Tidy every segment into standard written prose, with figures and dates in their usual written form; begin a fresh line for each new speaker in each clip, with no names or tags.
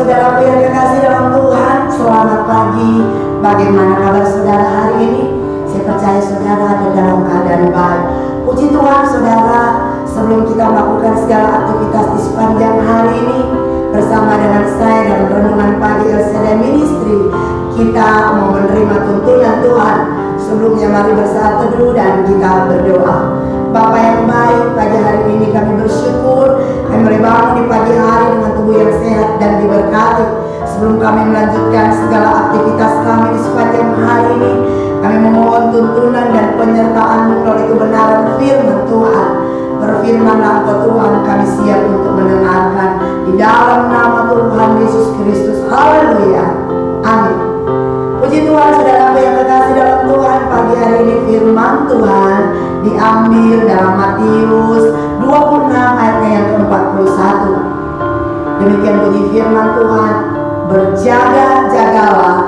saudaraku yang kekasih dalam Tuhan, selamat pagi. Bagaimana kabar saudara hari ini? Saya percaya saudara ada dalam keadaan baik. Puji Tuhan saudara, sebelum kita melakukan segala aktivitas di sepanjang hari ini bersama dengan saya dalam renungan pagi LCD Ministry, kita mau menerima tuntunan Tuhan. Sebelumnya mari bersatu teduh dan kita berdoa. Bapa yang baik, pagi hari ini kami bersyukur kami boleh bangun di pagi hari dengan tubuh yang sehat dan diberkati. Sebelum kami melanjutkan segala aktivitas kami di sepanjang hari ini, kami memohon tuntunan dan penyertaan melalui kebenaran firman Tuhan. Berfirmanlah Engkau Tuhan, kami siap untuk mendengarkan di dalam nama Tuhan Yesus Kristus. Haleluya, amin. Puji Tuhan saudaraku yang kekasih dalam Tuhan, pagi hari ini firman Tuhan diambil dalam Matius 26 ayatnya yang ke-41. Demikian bunyi firman Tuhan, berjaga-jagalah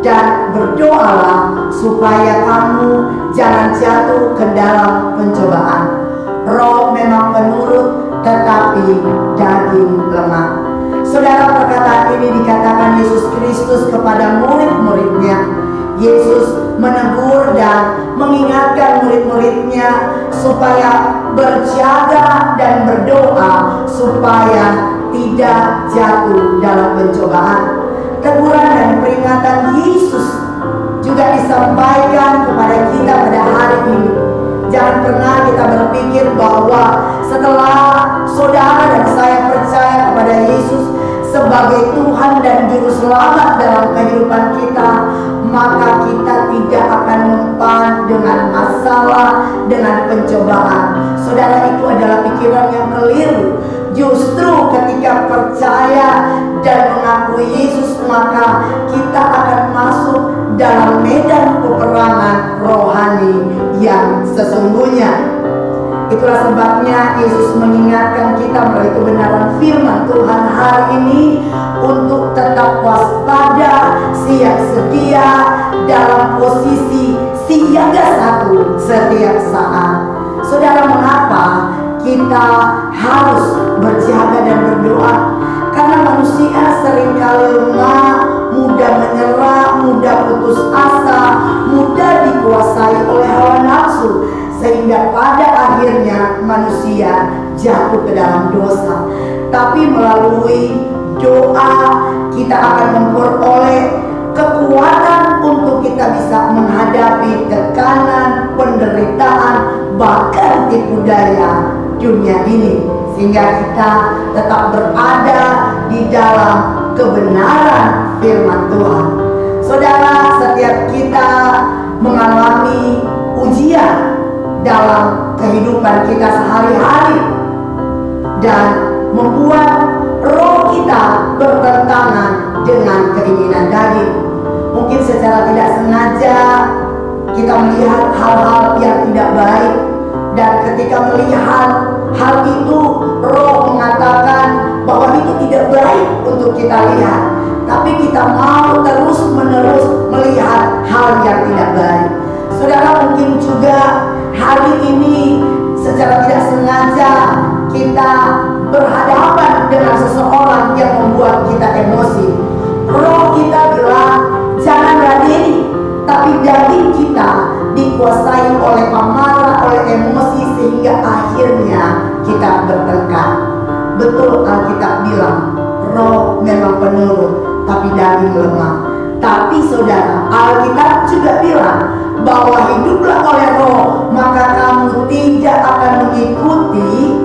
dan berdoalah supaya kamu jangan jatuh ke dalam pencobaan. Roh memang penurut tetapi daging lemah. Saudara, perkataan ini dikatakan Yesus Kristus kepada murid-muridnya. Yesus menegur dan mengingatkan murid-muridnya supaya berjaga dan berdoa supaya tidak jatuh dalam pencobaan. Teguran dan peringatan Yesus juga disampaikan kepada kita pada hari ini. Jangan pernah kita berpikir bahwa setelah saudara dan saya percaya kepada Yesus sebagai Tuhan dan Juru Selamat dalam kehidupan kita, maka kita tidak akan mempan dengan masalah, dengan pencobaan. Saudara, itu adalah pikiran yang keliru. Justru ketika percaya dan mengakui Yesus, maka kita akan masuk dalam medan peperangan rohani yang sesungguhnya. Itulah sebabnya Yesus mengingatkan kita melalui kebenaran firman Tuhan hari ini untuk tetap waspada, siap sedia dalam posisi siaga satu setiap saat. Saudara, mengapa kita harus berjaga dan berdoa? Karena manusia seringkali lemah, mudah menyerah, mudah putus asa, mudah dikuasai oleh hawa nafsu, sehingga pada akhirnya manusia jatuh ke dalam dosa. Tapi melalui doa kita akan memperoleh kekuatan untuk kita bisa menghadapi tekanan, penderitaan, bahkan tipu daya dunia ini, sehingga kita tetap berada di dalam kebenaran firman Tuhan. Saudara, setiap kita mengalami ujian dalam kehidupan kita sehari-hari dan membuat roh kita bertentangan dengan keinginan daging. Mungkin secara tidak sengaja kita melihat hal-hal yang tidak baik, dan ketika melihat hal itu, roh mengatakan bahwa itu tidak baik untuk kita lihat, tapi kita mau terus-menerus melihat hal yang tidak baik. Saudara, mungkin juga hari ini secara tidak sengaja kita berhadapan dengan seseorang yang membuat kita emosi. Roh kita bilang jangan ladeni, tapi daging kita dikuasai oleh amarah, oleh emosi, sehingga akhirnya kita bertengkar. Betul, Alkitab bilang roh memang penurut tapi daging lemah. Tapi saudara, Alkitab juga bilang bahwa hiduplah oleh roh, maka kamu tidak akan mengikuti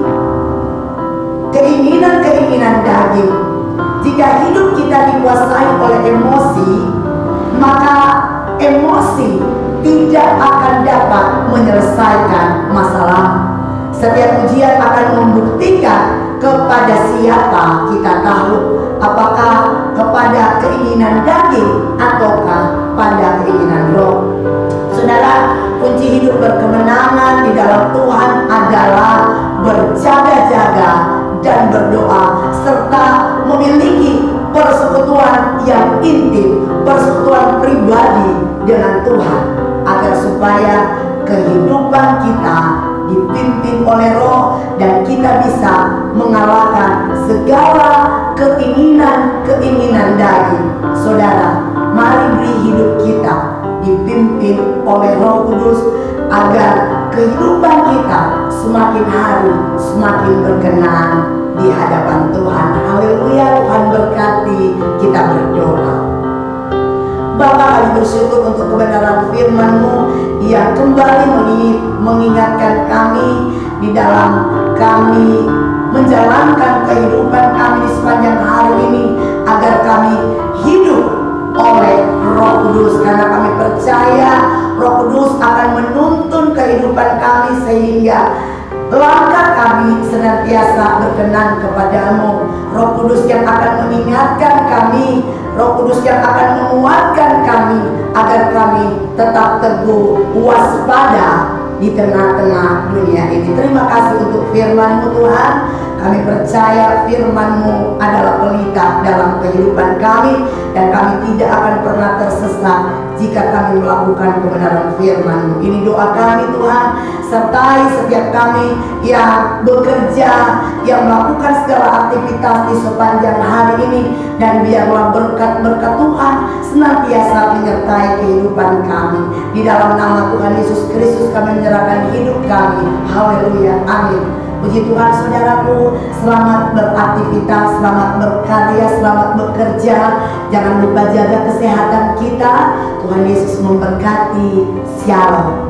keinginan-keinginan daging. Jika hidup kita dikuasai oleh emosi, maka emosi tidak akan dapat menyelesaikan masalah. Setiap ujian akan membuktikan kepada siapa kita tahu, apakah kepada keinginan daging ataukah pada keinginan roh. Saudara, kunci hidup berkemenangan di dalam Tuhan adalah berjaga-jaga dan berdoa, serta memiliki persekutuan yang intim, persekutuan pribadi dengan Tuhan, agar supaya kehidupan kita dipimpin oleh roh dan kita bisa mengalahkan segala keinginan daging. Saudara, mari beri hidup kita dipimpin oleh Roh Kudus agar kehidupan kita semakin hari semakin berkenan di hadapan Tuhan. Haleluya. Tuhan berkati. Kita berdoa. Bapa, kami bersyukur untuk kebenaran firman-Mu yang kembali mengingatkan kami di dalam kami menjalankan kehidupan kami di sepanjang hari ini, agar kami hidup oleh Roh Kudus, karena kami percaya Roh Kudus akan menuntun kehidupan kami sehingga langkah kami senantiasa berkenan kepadamu. Roh Kudus yang akan mengingatkan kami, Roh Kudus yang akan menguatkan kami agar kami tetap teguh waspada di tengah-tengah dunia ini. Terima kasih untuk firman-Mu Tuhan. Kami percaya firman-Mu adalah pelita dalam kehidupan kami, dan kami tidak akan pernah tersesat jika kami melakukan kebenaran firman-Mu. Ini doa kami Tuhan. Sertai setiap kami yang bekerja, yang melakukan segala aktivitas di sepanjang hari ini, dan biarlah berkat-berkat Tuhan senantiasa menyertai kehidupan kami. Di dalam nama Tuhan Yesus Kristus kami menyerahkan hidup kami. Haleluya, amin. Puji Tuhan saudaraku, selamat beraktivitas, selamat berkarya, selamat bekerja. Jangan lupa jaga kesehatan kita. Tuhan Yesus memberkati. Shalom.